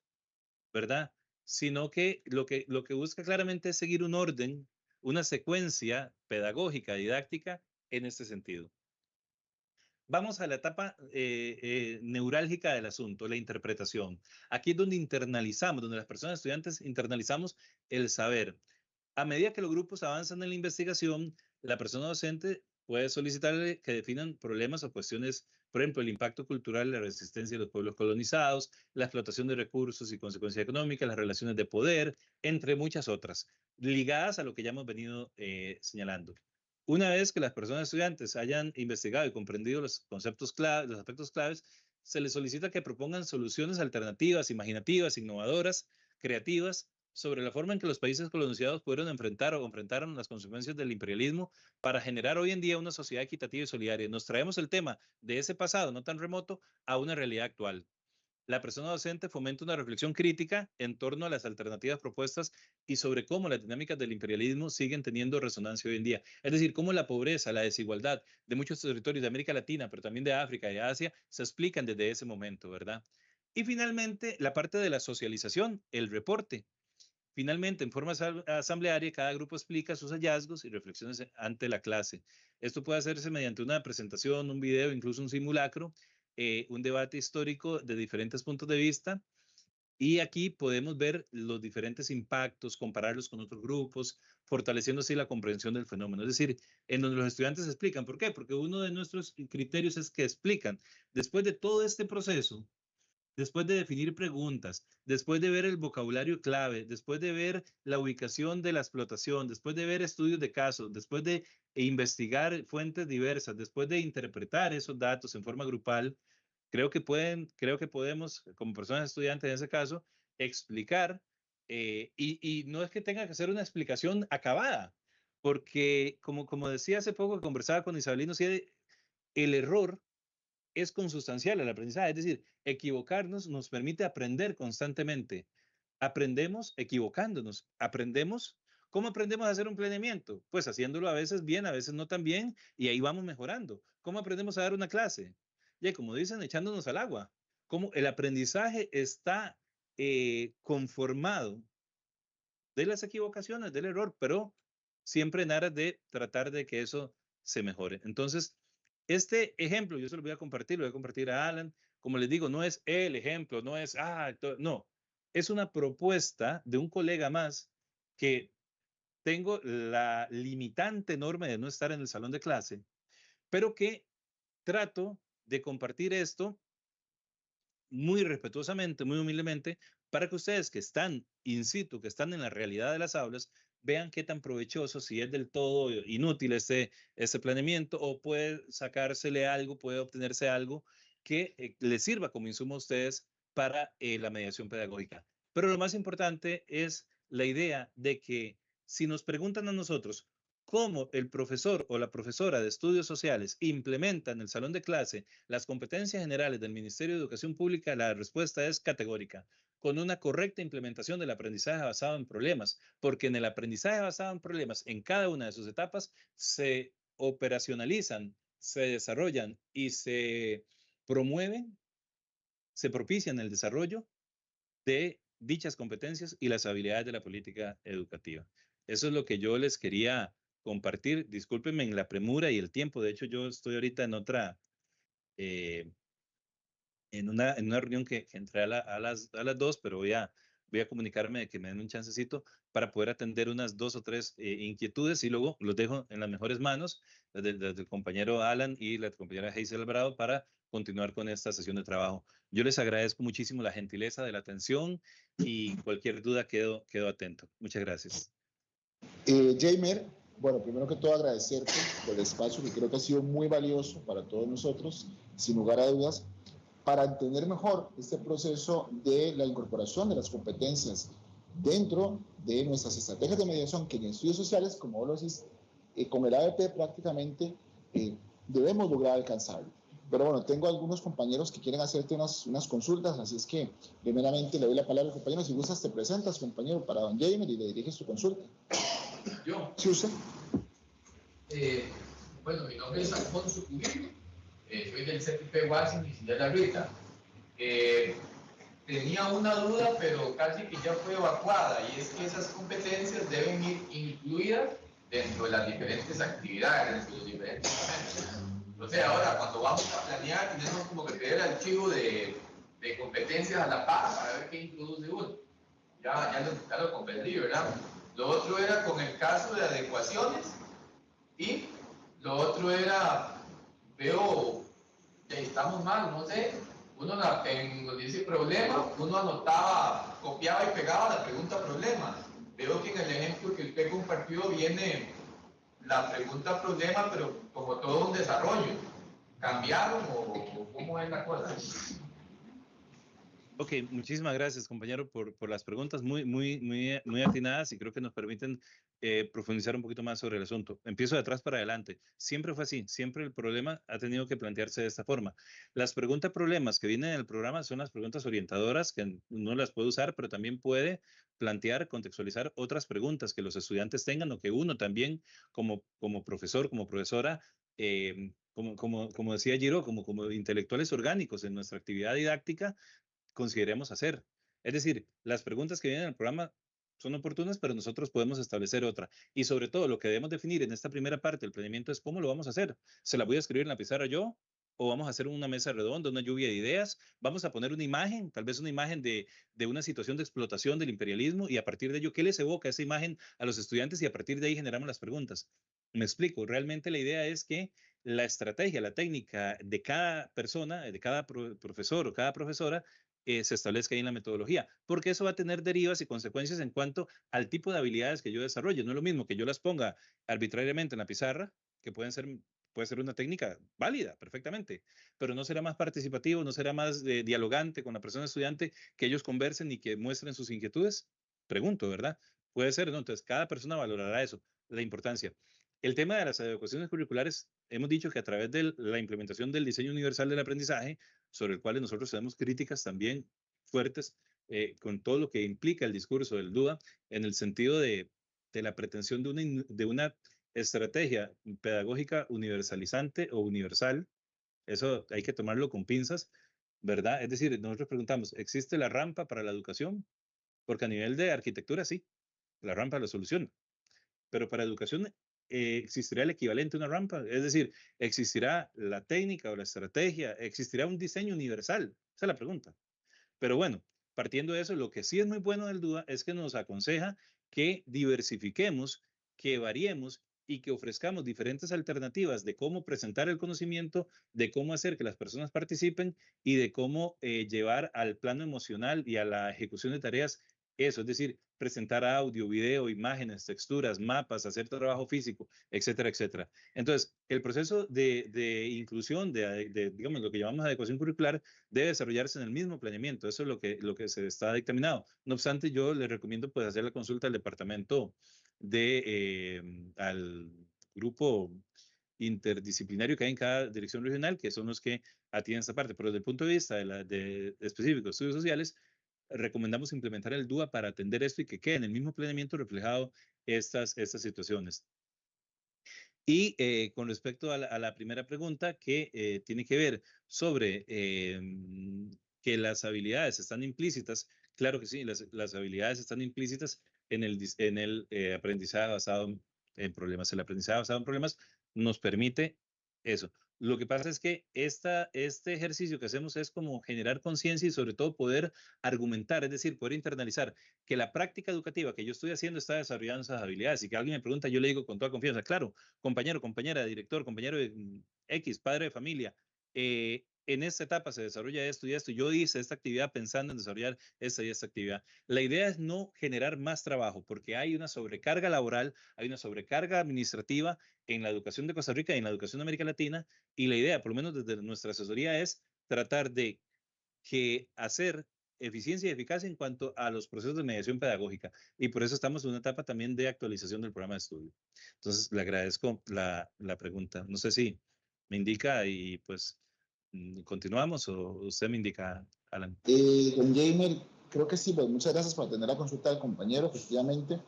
¿verdad? Sino que lo que busca claramente es seguir un orden, una secuencia pedagógica, didáctica en este sentido. vamos a la etapa neurálgica del asunto, la interpretación. Aquí es donde internalizamos, donde las personas estudiantes internalizamos el saber. A medida que los grupos avanzan en la investigación, la persona docente puede solicitarle que definan problemas o cuestiones, por ejemplo, el impacto cultural, la resistencia de los pueblos colonizados, la explotación de recursos y consecuencias económicas, las relaciones de poder, entre muchas otras, ligadas a lo que ya hemos venido señalando. Una vez que las personas estudiantes hayan investigado y comprendido los conceptos clave, los aspectos claves, se les solicita que propongan soluciones alternativas, imaginativas, innovadoras, creativas, sobre la forma en que los países colonizados pudieron enfrentar o enfrentaron las consecuencias del imperialismo para generar hoy en día una sociedad equitativa y solidaria. Nos traemos el tema de ese pasado no tan remoto a una realidad actual. La persona docente fomenta una reflexión crítica en torno a las alternativas propuestas y sobre cómo las dinámicas del imperialismo siguen teniendo resonancia hoy en día. Es decir, cómo la pobreza, la desigualdad de muchos territorios de América Latina, pero también de África y de Asia, se explican desde ese momento, ¿verdad? Y finalmente, la parte de la socialización, el reporte. Finalmente, en forma asamblearia, cada grupo explica sus hallazgos y reflexiones ante la clase. Esto puede hacerse mediante una presentación, un video, incluso un simulacro, un debate histórico de diferentes puntos de vista. Y aquí podemos ver los diferentes impactos, compararlos con otros grupos, fortaleciendo así la comprensión del fenómeno. Es decir, en donde los estudiantes explican. ¿Por qué? Porque uno de nuestros criterios es que explican. Después de todo este proceso, después de definir preguntas, después de ver el vocabulario clave, después de ver la ubicación de la explotación, después de ver estudios de casos, después de investigar fuentes diversas, después de interpretar esos datos en forma grupal, creo que podemos, como personas estudiantes en ese caso, explicar, y no es que tenga que ser una explicación acabada, porque como decía hace poco que conversaba con Isabelino, el error es consustancial al aprendizaje, es decir, equivocarnos nos permite aprender constantemente. Aprendemos equivocándonos, aprendemos. ¿Cómo aprendemos a hacer un planeamiento? Pues haciéndolo a veces bien, a veces no tan bien, y ahí vamos mejorando. ¿Cómo aprendemos a dar una clase? Ya, como dicen, echándonos al agua. ¿Cómo el aprendizaje está conformado de las equivocaciones, del error, pero siempre en aras de tratar de que eso se mejore? Entonces, este ejemplo yo se lo voy a compartir, lo voy a compartir a Alan. Como les digo, no es el ejemplo, no es, no, es una propuesta de un colega más que tengo la limitante enorme de no estar en el salón de clase, pero que trato de compartir esto muy respetuosamente, muy humildemente, para que ustedes que están in situ, que están en la realidad de las aulas, vean qué tan provechoso, si es del todo inútil este planeamiento o puede sacársele algo, puede obtenerse algo que les sirva como insumo a ustedes para la mediación pedagógica. Pero lo más importante es la idea de que si nos preguntan a nosotros cómo el profesor o la profesora de estudios sociales implementa en el salón de clase las competencias generales del Ministerio de Educación Pública, la respuesta es categórica, con una correcta implementación del aprendizaje basado en problemas, porque en el aprendizaje basado en problemas, en cada una de sus etapas, se operacionalizan, se desarrollan y se promueven, se propician el desarrollo de dichas competencias y las habilidades de la política educativa. Eso es lo que yo les quería compartir. Discúlpenme en la premura y el tiempo. De hecho, yo estoy ahorita en otra, eh, en una reunión que entré a las 2, pero voy a comunicarme de que me den un chancecito para poder atender unas 2 o 3 inquietudes y luego los dejo en las mejores manos, del compañero Alan y la compañera Hazel Alvarado, para continuar con esta sesión de trabajo. Yo les agradezco muchísimo la gentileza de la atención y cualquier duda quedo atento. Muchas gracias. Jamer, bueno, primero que todo agradecerte por el espacio que creo que ha sido muy valioso para todos nosotros, sin lugar a dudas, para entender mejor este proceso de la incorporación de las competencias dentro de nuestras estrategias de mediación, que en estudios sociales, como vos lo decís, con el ABP prácticamente debemos lograr alcanzarlo. Pero bueno, tengo algunos compañeros que quieren hacerte unas consultas, así es que primeramente le doy la palabra al compañero. Si gustas, te presentas, compañero, para don Jamer y le diriges tu consulta. ¿Yo? Sí, usted. Bueno, mi nombre es Alfonso Cubillo, soy del CTP Washington y Ciudad de la Rita. Tenía una duda, pero casi que ya fue evacuada, y es que esas competencias deben ir incluidas dentro de las diferentes actividades, dentro de los diferentes momentos. No sé, ahora cuando vamos a planear tenemos como que tener el archivo de competencias a la par para ver qué introduce uno. Ya lo comprendí, ¿verdad? Lo otro era con el caso de adecuaciones y lo otro era, veo que estamos mal, no sé, uno en donde dice problema, uno anotaba, copiaba y pegaba la pregunta problema. Veo que en el ejemplo que usted compartió viene la pregunta problema, pero como todo un desarrollo. ¿Cambiaron o cómo es la cosa? Ok, muchísimas gracias, compañero, por las preguntas muy atinadas y creo que nos permiten profundizar un poquito más sobre el asunto. Empiezo de atrás para adelante. Siempre fue así, siempre el problema ha tenido que plantearse de esta forma. Las preguntas problemas que vienen en el programa son las preguntas orientadoras que uno las puede usar, pero también puede plantear, contextualizar otras preguntas que los estudiantes tengan o que uno también como profesor, como profesora, como decía Giro, como intelectuales orgánicos en nuestra actividad didáctica, consideremos hacer. Es decir, las preguntas que vienen en el programa son oportunas, pero nosotros podemos establecer otra. Y sobre todo, lo que debemos definir en esta primera parte del planeamiento es cómo lo vamos a hacer. ¿Se la voy a escribir en la pizarra yo? ¿O vamos a hacer una mesa redonda, una lluvia de ideas? ¿Vamos a poner una imagen, tal vez una imagen de una situación de explotación del imperialismo? Y a partir de ello, ¿qué les evoca esa imagen a los estudiantes? Y a partir de ahí generamos las preguntas. Me explico. Realmente la idea es que la estrategia, la técnica de cada persona, de cada profesor o cada profesora, se establezca ahí en la metodología, porque eso va a tener derivas y consecuencias en cuanto al tipo de habilidades que yo desarrolle. No es lo mismo que yo las ponga arbitrariamente en la pizarra, que puede ser una técnica válida perfectamente, pero no será más participativo, no será más dialogante con la persona estudiante, que ellos conversen y que muestren sus inquietudes. Pregunto, ¿verdad? Puede ser, ¿no? Entonces, cada persona valorará eso, la importancia. El tema de las adecuaciones curriculares, hemos dicho que a través de la implementación del diseño universal del aprendizaje, sobre el cual nosotros tenemos críticas también fuertes, con todo lo que implica el discurso del DUA, en el sentido de la pretensión de una estrategia pedagógica universalizante o universal. Eso hay que tomarlo con pinzas, ¿verdad? Es decir, nosotros preguntamos, ¿existe la rampa para la educación? Porque a nivel de arquitectura, sí, la rampa lo soluciona, pero para educación existirá el equivalente a una rampa, es decir, existirá la técnica o la estrategia, existirá un diseño universal, esa es la pregunta. Pero bueno, partiendo de eso, lo que sí es muy bueno del DUA es que nos aconseja que diversifiquemos, que variemos y que ofrezcamos diferentes alternativas de cómo presentar el conocimiento, de cómo hacer que las personas participen y de cómo llevar al plano emocional y a la ejecución de tareas eso, es decir, presentar audio, video, imágenes, texturas, mapas, hacer trabajo físico, etcétera, etcétera. Entonces, el proceso de inclusión, digamos, lo que llamamos adecuación curricular, debe desarrollarse en el mismo planeamiento. Eso es lo que se está dictaminado. No obstante, yo les recomiendo pues hacer la consulta al departamento al grupo interdisciplinario que hay en cada dirección regional, que son los que atienden esta parte. Pero desde el punto de vista de específico de estudios sociales, recomendamos implementar el DUA para atender esto y que quede en el mismo planeamiento reflejado estas situaciones. Y con respecto a la primera pregunta, que tiene que ver sobre que las habilidades están implícitas, claro que sí, las habilidades están implícitas en el aprendizaje basado en problemas. El aprendizaje basado en problemas nos permite eso. Lo que pasa es que este ejercicio que hacemos es como generar conciencia y sobre todo poder argumentar, es decir, poder internalizar que la práctica educativa que yo estoy haciendo está desarrollando esas habilidades y que alguien me pregunta, yo le digo con toda confianza, claro, compañero, compañera, director, compañero de X, padre de familia, en esta etapa se desarrolla esto y esto. Yo hice esta actividad pensando en desarrollar esta y esta actividad. La idea es no generar más trabajo porque hay una sobrecarga laboral, hay una sobrecarga administrativa en la educación de Costa Rica y en la educación de América Latina. Y la idea, por lo menos desde nuestra asesoría, es tratar de hacer eficiencia y eficacia en cuanto a los procesos de mediación pedagógica. Y por eso estamos en una etapa también de actualización del programa de estudio. Entonces, le agradezco la pregunta. No sé si me indica y pues continuamos o usted me indica, Alan. Don Jamer, creo que sí, pues muchas gracias por atender la consulta del compañero, efectivamente.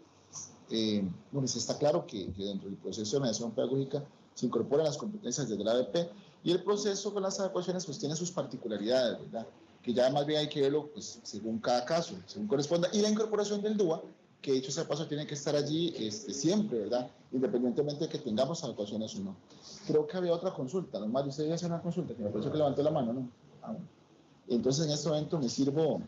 Bueno, está claro que dentro del proceso de mediación pedagógica se incorporan las competencias del ABP y el proceso con las adecuaciones pues tiene sus particularidades, ¿verdad? Que ya más bien hay que verlo pues según cada caso, según corresponda. Y la incorporación del DUA, que dicho sea paso tiene que estar allí siempre, ¿verdad? Independientemente de que tengamos anotaciones o no. Creo que había otra consulta, don Mario, usted iba a hacer una consulta, que me parece que levantó la mano, ¿no? Bueno. Entonces en este momento me sirvo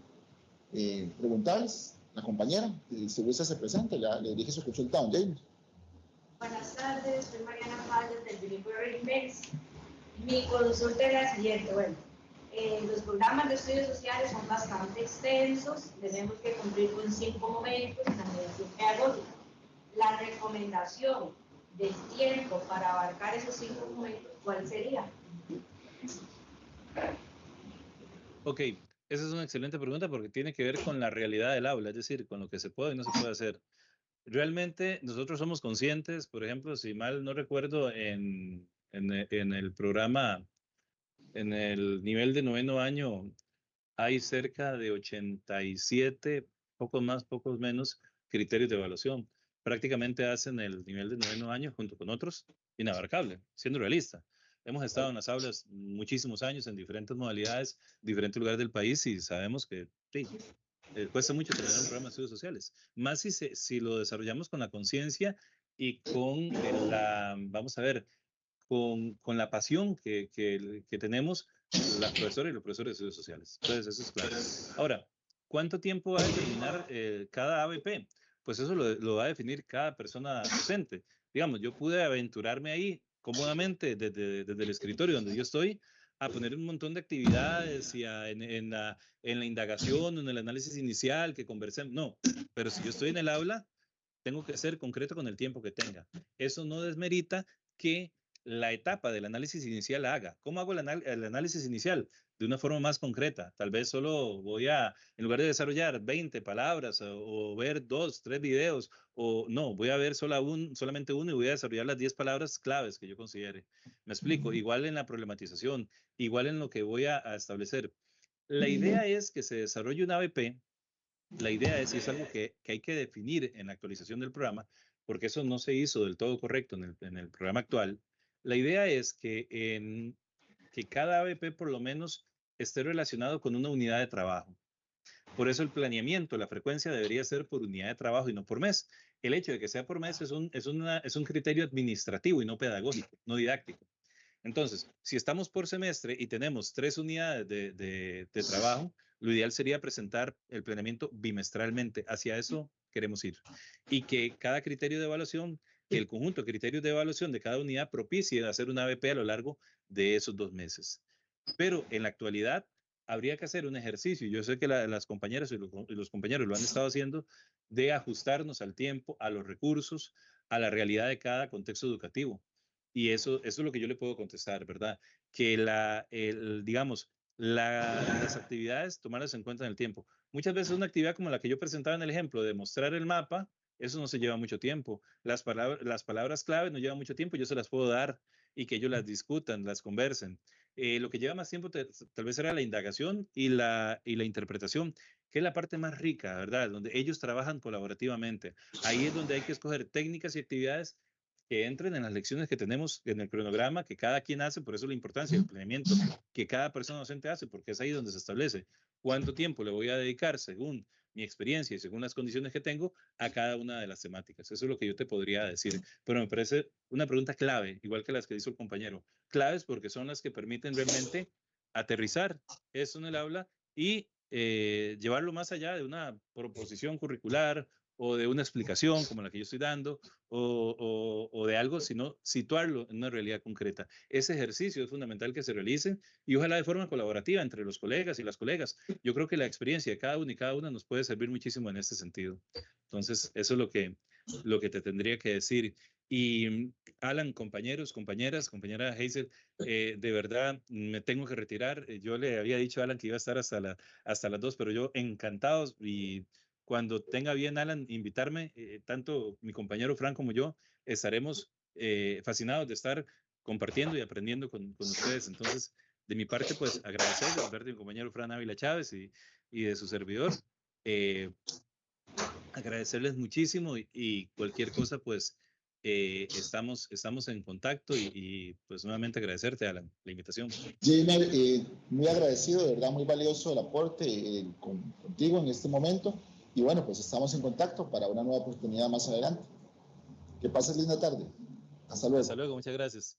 preguntarles, la compañera, si gusta se presenta, ya le dije su consulta a don James. Buenas tardes, soy Mariana Fallas del Bilingüe Index. Mi consulta es la siguiente, bueno, los programas de estudios sociales son bastante extensos, tenemos que cumplir con 5 momentos en la mediación pedagógica. La recomendación del tiempo para abarcar esos 5 momentos, ¿cuál sería? Ok, esa es una excelente pregunta porque tiene que ver con la realidad del aula, es decir, con lo que se puede y no se puede hacer. Realmente nosotros somos conscientes, por ejemplo, si mal no recuerdo, en el programa, en el nivel de 9º año, hay cerca de 87, pocos más, pocos menos, criterios de evaluación. Prácticamente hacen el nivel de 9º año junto con otros inabarcable, siendo realista. Hemos estado en las aulas muchísimos años en diferentes modalidades, diferentes lugares del país y sabemos que sí, cuesta mucho tener un programa de estudios sociales. Más si lo desarrollamos con la conciencia y con vamos a ver, con la pasión que tenemos las profesoras y los profesores de estudios sociales. Entonces, eso es claro. Ahora, ¿cuánto tiempo va a determinar cada ABP? Pues eso lo va a definir cada persona docente. Digamos, yo pude aventurarme ahí cómodamente desde el escritorio donde yo estoy a poner un montón de actividades y en la indagación, en el análisis inicial, que conversemos. No, pero si yo estoy en el aula, tengo que ser concreto con el tiempo que tenga. Eso no desmerita que la etapa del análisis inicial la haga. ¿Cómo hago el análisis inicial? De una forma más concreta. Tal vez solo voy a, en lugar de desarrollar 20 palabras o ver 2, 3 videos, o no, voy a ver solamente uno y voy a desarrollar las 10 palabras claves que yo considere. Me explico, igual en la problematización, igual en lo que voy a establecer. La idea es que se desarrolle un ABP. La idea es, y es algo que hay que definir en la actualización del programa, porque eso no se hizo del todo correcto en el programa actual. La idea es que cada ABP por lo menos esté relacionado con una unidad de trabajo. Por eso el planeamiento, la frecuencia debería ser por unidad de trabajo y no por mes. El hecho de que sea por mes es un criterio administrativo y no pedagógico, no didáctico. Entonces, si estamos por semestre y tenemos 3 unidades de trabajo, lo ideal sería presentar el planeamiento bimestralmente. Hacia eso queremos ir. Y que cada criterio de evaluación, que el conjunto de criterios de evaluación de cada unidad propicie hacer una ABP a lo largo de esos 2 meses. Pero en la actualidad habría que hacer un ejercicio, yo sé que las compañeras y los compañeros lo han estado haciendo, de ajustarnos al tiempo, a los recursos, a la realidad de cada contexto educativo. Y eso es lo que yo le puedo contestar, ¿verdad? Que digamos, las actividades, tomarlas en cuenta en el tiempo. Muchas veces una actividad como la que yo presentaba en el ejemplo, de mostrar el mapa, eso no se lleva mucho tiempo. Las palabras clave no llevan mucho tiempo, yo se las puedo dar y que ellos las discutan, las conversen. Lo que lleva más tiempo tal vez será la indagación y la interpretación, que es la parte más rica, ¿verdad? Donde ellos trabajan colaborativamente. Ahí es donde hay que escoger técnicas y actividades que entren en las lecciones que tenemos en el cronograma que cada quien hace, por eso la importancia del planeamiento que cada persona docente hace, porque es ahí donde se establece cuánto tiempo le voy a dedicar según mi experiencia y según las condiciones que tengo a cada una de las temáticas. Eso es lo que yo te podría decir, pero me parece una pregunta clave, igual que las que hizo el compañero. Claves porque son las que permiten realmente aterrizar eso en el aula y llevarlo más allá de una proposición curricular o de una explicación como la que yo estoy dando, o de algo, sino situarlo en una realidad concreta. Ese ejercicio es fundamental que se realice y ojalá de forma colaborativa entre los colegas y las colegas. Yo creo que la experiencia de cada uno y cada una nos puede servir muchísimo en este sentido. Entonces, eso es lo que te tendría que decir. Y Alan, compañeros, compañeras, compañera Hazel, de verdad me tengo que retirar. Yo le había dicho a Alan que iba a estar hasta las 2, pero yo encantados y cuando tenga bien, Alan, invitarme, tanto mi compañero Fran como yo, estaremos fascinados de estar compartiendo y aprendiendo con ustedes. Entonces, de mi parte, pues agradecerles, de parte de mi compañero Fran Ávila Chávez y de su servidor. Agradecerles muchísimo y cualquier cosa, pues estamos en contacto y pues nuevamente agradecerte, Alan, la invitación. Jamer, muy agradecido, de verdad, muy valioso el aporte contigo en este momento. Y bueno, pues estamos en contacto para una nueva oportunidad más adelante. Que pases linda tarde. Hasta luego. Hasta luego, muchas gracias.